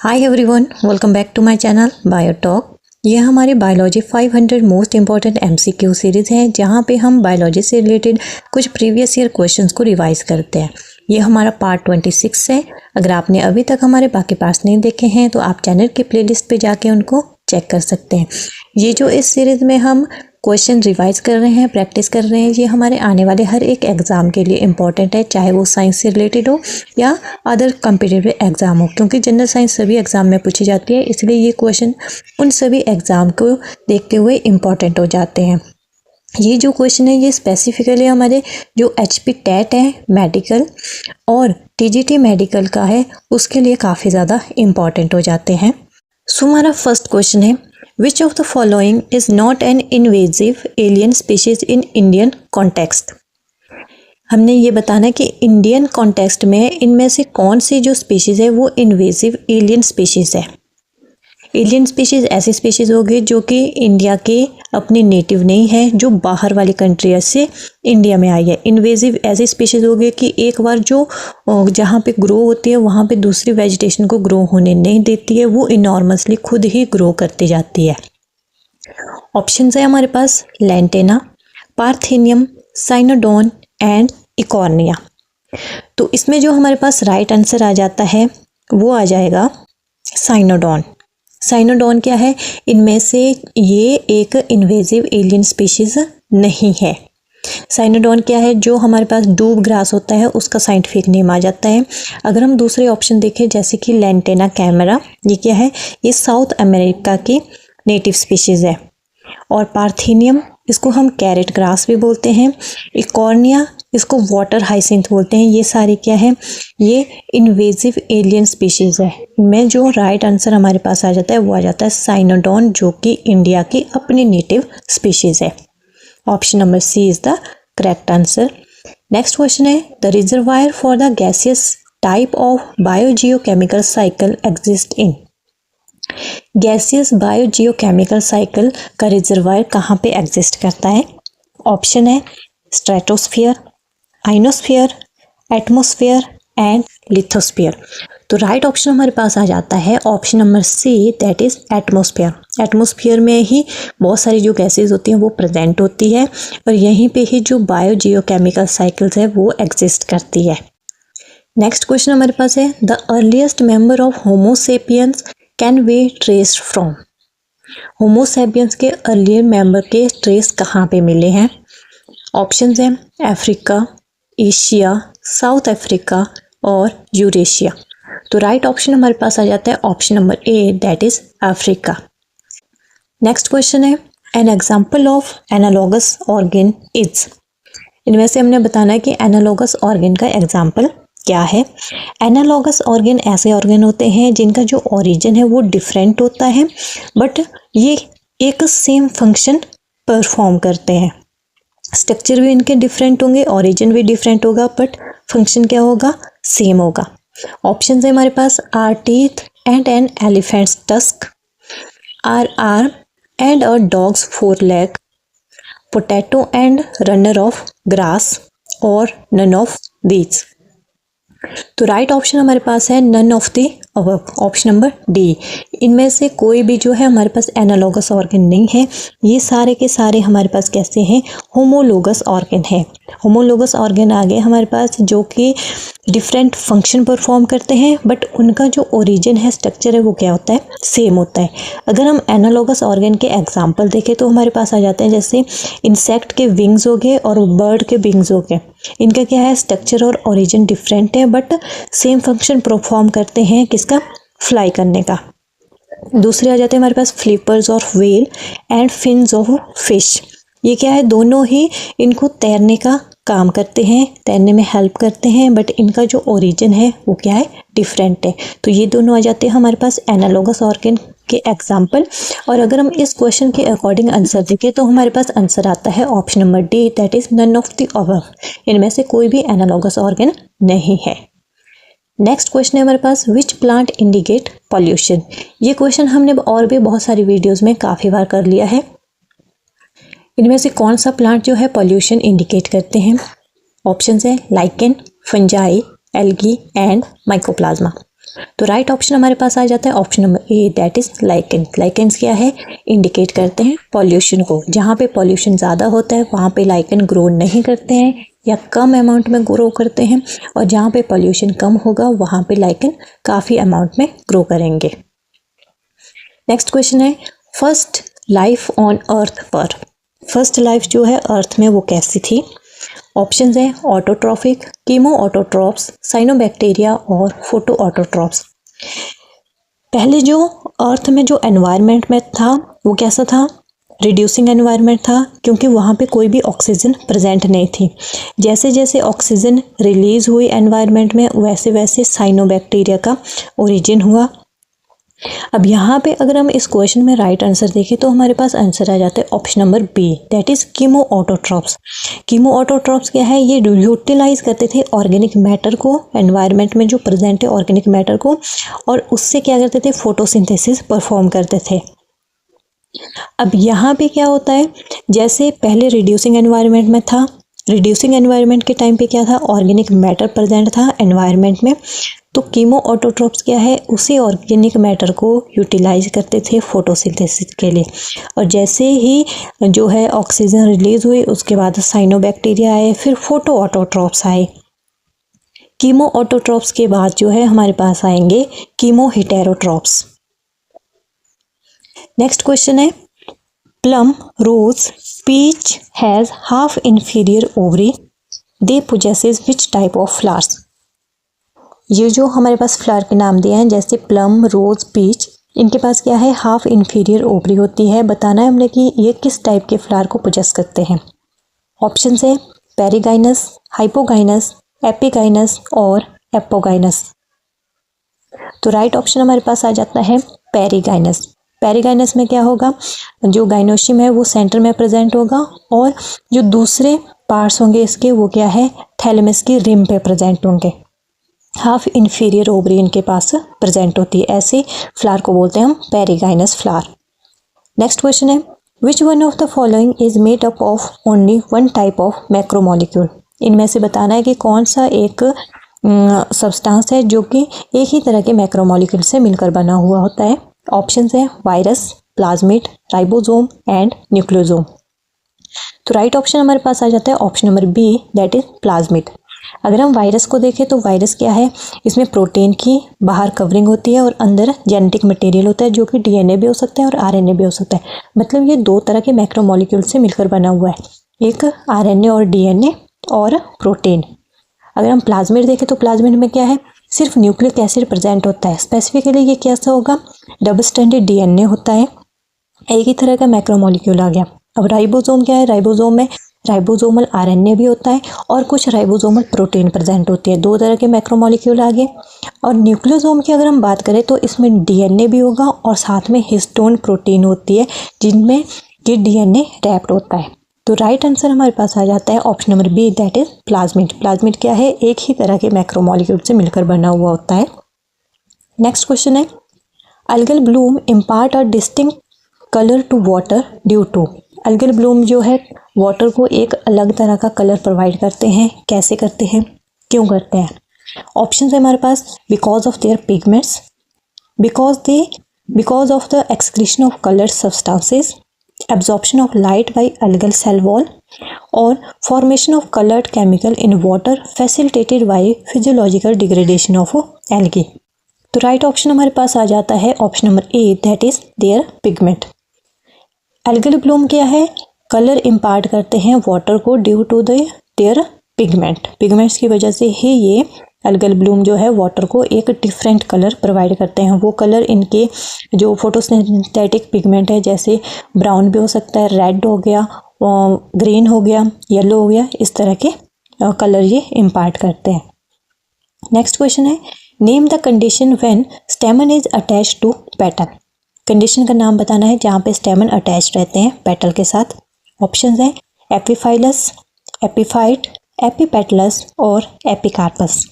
Hi everyone, welcome back to my channel Biotalk. यह हमारी biology 500 most important MCQ series है, जहां पे हम बायोलॉजी से रिलेटेड कुछ प्रीवियस ईयर क्वेश्चंस को रिवाइज करते हैं। ये हमारा पार्ट 26 है। अगर आपने अभी तक हमारे बाकी पार्ट्स नहीं देखे हैं तो आप चैनल की प्लेलिस्ट पे जाके उनको चेक कर सकते हैं। ये जो इस सीरीज़ में हम क्वेश्चन रिवाइज कर रहे हैं, प्रैक्टिस कर रहे हैं, ये हमारे आने वाले हर एक एग्ज़ाम के लिए इम्पॉर्टेंट है, चाहे वो साइंस से रिलेटेड हो या अदर कम्पिटिटिव एग्ज़ाम हो, क्योंकि जनरल साइंस सभी एग्ज़ाम में पूछी जाती है, इसलिए ये क्वेश्चन उन सभी एग्ज़ाम को देखते हुए इम्पॉर्टेंट हो जाते हैं। ये जो क्वेश्चन है ये स्पेसिफिकली हमारे जो HP टेट है मेडिकल और TGT मेडिकल का है, उसके लिए काफ़ी ज़्यादा इम्पॉर्टेंट हो जाते हैं। सो हमारा फर्स्ट क्वेश्चन है, Which of the following is not an invasive alien species in Indian context? हमने ये बताना है कि इंडियन कॉन्टेक्स्ट में इनमें से कौन सी जो स्पीशीज़ है वो इन्वेजिव एलियन स्पीशीज़ है। एलियन स्पीशीज़ ऐसी स्पीशीज़ होगी जो कि इंडिया के अपनी नेटिव नहीं है, जो बाहर वाली कंट्री से इंडिया में आई है। इन्वेजिव ऐसी स्पीशीज़ होगी कि एक बार जो जहाँ पे ग्रो होती है वहाँ पे दूसरी वेजिटेशन को ग्रो होने नहीं देती है, वो इनॉर्मसली खुद ही ग्रो करती जाती है। ऑप्शंस है हमारे पास लैंटेना, पार्थेनियम, साइनोडोन एंड इकॉर्निया। तो इसमें जो हमारे पास राइट आंसर आ जाता है वो आ जाएगा साइनोडोन। साइनोडोन क्या है? इनमें से ये एक इन्वेजिव एलियन स्पीशीज़ नहीं है। साइनोडोन क्या है? जो हमारे पास डूब ग्रास होता है उसका साइंटिफिक नेम आ जाता है। अगर हम दूसरे ऑप्शन देखें जैसे कि लैंटेना कैमरा, ये क्या है? ये साउथ अमेरिका की नेटिव स्पीशीज़ है। और पार्थेनियम, इसको हम कैरेट ग्रास भी बोलते हैं। इकॉर्निया, इसको वाटर हाइसिंथ बोलते हैं। ये सारी क्या है? ये इन्वेजिव एलियन स्पीशीज़ है। इनमें जो राइट आंसर हमारे पास आ जाता है वो आ जाता है साइनोडोन, जो कि इंडिया की अपनी नेटिव स्पीशीज़ है। Option number C is the correct answer. Next question है, the reservoir for the gaseous type of biogeochemical cycle exist in. Gaseous biogeochemical cycle का रिजर्वायर कहाँ पे एग्जिस्ट करता है? ऑप्शन है stratosphere, ionosphere, atmosphere and lithosphere. तो right option हमारे पास आ जाता है option number C, that is atmosphere. Atmosphere में ही बहुत सारी जो गैसेज होती हैं वो प्रेजेंट होती है और यहीं पे ही जो बायोजियोकेमिकल साइकिल्स है वो एग्जिस्ट करती है। नेक्स्ट क्वेश्चन हमारे पास है, the earliest member of homo sapiens can be traced from. Homo sapiens के अर्लियर मेंबर के ट्रेस कहाँ पे मिले हैं? ऑप्शंस हैं अफ्रीका, एशिया, साउथ अफ्रीका और यूरेशिया। तो राइट ऑप्शन हमारे पास आ जाता है option number A, that is Africa. Next question है, an example of analogous organ is. इनमें से हमने बताना है कि एनालॉगस ऑर्गन का एग्जाम्पल क्या है। एनालॉगस ऑर्गन ऐसे ऑर्गन होते हैं जिनका जो ओरिजिन है वो डिफरेंट होता है, बट ये एक सेम फंक्शन परफॉर्म करते हैं। स्ट्रक्चर भी इनके डिफरेंट होंगे, ओरिजिन भी डिफरेंट होगा, बट फंक्शन क्या होगा? सेम होगा। ऑप्शन है हमारे पास our teeth and an elephant's tusk, our arm and a dog's foreleg, potato and runner of grass और नन ऑफ दीज। तो राइट ऑप्शन हमारे पास है none of the above, option number D. इनमें से कोई भी जो है हमारे पास एनालॉगस ऑर्गन नहीं है। ये सारे के सारे हमारे पास कैसे हैं? होमोलोगस ऑर्गन है। होमोलोगस ऑर्गन आ गए हमारे पास जो कि डिफरेंट फंक्शन परफॉर्म करते हैं, बट उनका जो ओरिजिन है, स्ट्रक्चर है, वो क्या होता है? सेम होता है। अगर हम एनालॉगस ऑर्गन के एग्जाम्पल देखें तो हमारे पास आ जाते हैं जैसे इंसेक्ट के विंग्स हो गए और बर्ड के विंग्स हो गए। इनका क्या है? स्ट्रक्चर और ओरिजिन डिफरेंट है, बट सेम फंक्शन परफॉर्म करते हैं, किसका? फ्लाई करने का। दूसरे आ जाते हैं हमारे पास flippers of whale and fins of fish. ये क्या है? दोनों ही इनको तैरने का काम करते हैं, तैरने में हेल्प करते हैं, बट इनका जो ओरिजिन है वो क्या है? डिफरेंट है। तो ये दोनों आ जाते हैं हमारे पास एनालॉगस ऑर्गन के एग्जाम्पल। और अगर हम इस क्वेश्चन के अकॉर्डिंग आंसर देखें तो हमारे पास आंसर आता है option number D, that is none of the above. इनमें से कोई भी एनालॉगस ऑर्गन नहीं है। नेक्स्ट क्वेश्चन है हमारे पास, विच प्लांट इंडिकेट पॉल्यूशन। ये क्वेश्चन हमने और भी बहुत सारी वीडियोस में काफ़ी बार कर लिया है। इनमें से कौन सा प्लांट जो है पॉल्यूशन इंडिकेट करते हैं? ऑप्शंस है lichen, fungi, algae and mycoplasma. तो राइट ऑप्शन हमारे पास आ जाता है option number A, that is lichen. Lichens क्या है, इंडिकेट करते हैं पॉल्यूशन को। जहाँ पे पॉल्यूशन ज़्यादा होता है वहाँ पे लाइकेन ग्रो नहीं करते हैं या कम अमाउंट में ग्रो करते हैं, और जहाँ पे पॉल्यूशन कम होगा वहाँ पे लाइकेन काफ़ी अमाउंट में ग्रो करेंगे। नेक्स्ट क्वेश्चन है, फर्स्ट लाइफ ऑन अर्थ पर, फर्स्ट लाइफ जो है अर्थ में वो कैसी थी? ऑप्शंस है ऑटोट्रॉफिक, कीमो ऑटोट्रॉप्स, साइनोबैक्टीरिया और फोटो ऑटोट्रॉप्स। पहले जो अर्थ में जो एनवायरनमेंट में था वो कैसा था? रिड्यूसिंग एनवायरनमेंट था, क्योंकि वहाँ पे कोई भी ऑक्सीजन प्रेजेंट नहीं थी। जैसे जैसे ऑक्सीजन रिलीज हुई एनवायरनमेंट में वैसे वैसे साइनोबैक्टीरिया का ओरिजिन हुआ। अब यहाँ पे अगर हम इस क्वेश्चन में राइट आंसर देखें तो हमारे पास आंसर आ जाता है option number B, that is chemo autotrophs. Chemo autotrophs क्या है? ये यूटिलाइज करते थे ऑर्गेनिक मैटर को, एनवायरनमेंट में जो प्रेजेंट है ऑर्गेनिक मैटर को, और उससे क्या करते थे? फोटोसिंथेसिस परफॉर्म करते थे। अब यहाँ पे क्या होता है, जैसे पहले रिड्यूसिंग एनवायरनमेंट में था, रिड्यूसिंग एनवायरनमेंट के टाइम पे क्या था? ऑर्गेनिक मैटर प्रेजेंट था एनवायरनमेंट में, तो कीमो ऑटोट्रॉप्स क्या है? उसी ऑर्गेनिक मैटर को यूटिलाइज करते थे फोटोसिंथेसिस के लिए। और जैसे ही जो है ऑक्सीजन रिलीज हुई उसके बाद साइनोबैक्टीरिया आए, फिर फोटो ऑटोट्रॉप्स आए। कीमो ऑटोट्रॉप्स के बाद जो है हमारे पास आएंगे कीमो हेटेरोट्रॉप्स। नेक्स्ट क्वेश्चन है, plum, rose, peach has half inferior ovary, they possesses which type of flowers. ये जो हमारे पास फ्लावर के नाम दिए हैं जैसे प्लम, रोज, पीच, इनके पास क्या है? हाफ इंफीरियर ओवरी होती है। बताना है हमने कि ये किस टाइप के फ्लावर को पोजेस करते हैं। ऑप्शन है पेरिगाइनस, हाइपोगाइनस, एपिगाइनस और एपोगाइनस। तो राइट ऑप्शन हमारे पास आ जाता है पेरिगाइनस। पेरिगाइनस में क्या होगा? जो गाइनोशियम है वो सेंटर में प्रेजेंट होगा, और जो दूसरे पार्ट्स होंगे इसके वो क्या है? थैलेमस की रिम पे प्रेजेंट होंगे। हाफ इन्फीरियर ओवरी इनके पास प्रेजेंट होती है। ऐसे फ्लावर को बोलते हैं हम पेरिगाइनस फ्लावर। नेक्स्ट क्वेश्चन है, which one of the following is made up of only one type of macromolecule. इनमें से बताना है कि कौन सा एक सब्सटेंस है जो कि एक ही तरह के मैक्रोमोलिक्यूल से मिलकर बना हुआ होता है। ऑप्शंस है virus, plasmid, ribosome and nucleosome. तो राइट ऑप्शन हमारे पास आ जाता है option number B, that is plasmid. अगर हम वायरस को देखें तो वायरस क्या है? इसमें प्रोटीन की बाहर कवरिंग होती है और अंदर जेनेटिक मटेरियल होता है जो कि डीएनए भी हो सकता है और आरएनए भी हो सकता है। मतलब ये दो तरह के मैक्रोमोलिक्यूल से मिलकर बना हुआ है, एक आरएनए और डीएनए और प्रोटीन। अगर हम प्लाज्मिड देखें तो प्लाज्मिड में क्या है? सिर्फ न्यूक्लिक एसिड प्रेजेंट होता है। स्पेसिफिकली ये कैसा होगा? डबल स्ट्रैंडेड डीएनए होता है, एक ही तरह का मैक्रोमोलिक्यूल आ गया। अब राइबोसोम क्या है? राइबोसोम में राइबोसोमल आरएनए भी होता है और कुछ राइबोसोमल प्रोटीन प्रेजेंट होती है। दो तरह के मैक्रोमोलिक्यूल आ गए। और न्यूक्लियोसोम की अगर हम बात करें तो इसमें डीएनए भी होगा और साथ में हिस्टोन प्रोटीन होती है जिनमें ये डीएनए रैप्ड होता है। तो राइट आंसर हमारे पास आ जाता है option number B, that is plasmid. Plasmid क्या है? एक ही तरह के मैक्रोमोलिक्यूल से मिलकर बना हुआ होता है। नेक्स्ट क्वेश्चन है, algal bloom impart a distinct colour to water due to. Algal bloom जो है वाटर को एक अलग तरह का कलर प्रोवाइड करते हैं। कैसे करते हैं, क्यों करते हैं? ऑप्शन है हमारे पास because of their pigments, because of the excretion of colour substances, absorption of light by algal cell wall और formation of colored chemical in water facilitated by physiological degradation of algae। तो right option हमारे पास आ जाता है option number A, that is their pigment. Algal bloom क्या है? Colour impart करते हैं वाटर को due to their pigment. Pigments की वजह से ही ये एल्गल ब्लूम जो है वाटर को एक डिफरेंट कलर प्रोवाइड करते हैं। वो कलर इनके जो फोटोसिंथेटिक पिगमेंट है, जैसे ब्राउन भी हो सकता है, रेड हो गया, ग्रीन हो गया, येलो हो गया, इस तरह के कलर ये इम्पार्ट करते हैं। नेक्स्ट क्वेश्चन है, name the condition when stamen is attached to petal. Condition का नाम बताना है जहाँ पे स्टेमन अटैच रहते हैं पेटल के साथ। ऑप्शंस है एपिफाइलस, एपिफाइट, एपिपेटलस और एपिकार्पस।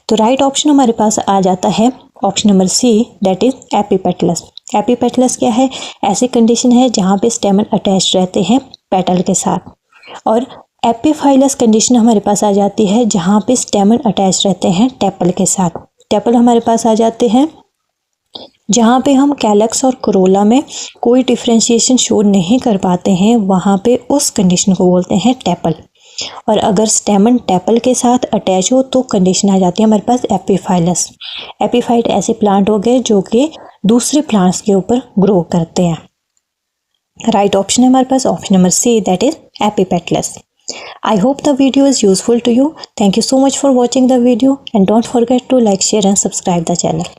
तो राइट ऑप्शन हमारे पास आ जाता है option number C, that is epipetalous. Epipetalous क्या है? ऐसी कंडीशन है जहाँ पे स्टेमन अटैच रहते हैं पेटल के साथ। और एपिफाइलस कंडीशन हमारे पास आ जाती है जहाँ पे स्टेमन अटैच रहते हैं टेपल के साथ। टेपल हमारे पास आ जाते हैं। जहाँ पे हम कैलक्स और कोरोला में कोई डिफ्रेंशिएशन शो नहीं कर पाते हैं, वहाँ पे उस कंडीशन को बोलते हैं टेपल। और अगर स्टेमन टेपल के साथ अटैच हो तो कंडीशन आ जाती है हमारे पास एपीफाइलस। एपीफाइट ऐसे प्लांट हो गए जो कि दूसरे प्लांट्स के ऊपर ग्रो करते हैं। राइट ऑप्शन है हमारे पास option number C, that is epipetalous. I hope the video is useful to you. Thank you so much for watching the video and don't forget to like, share and subscribe the channel.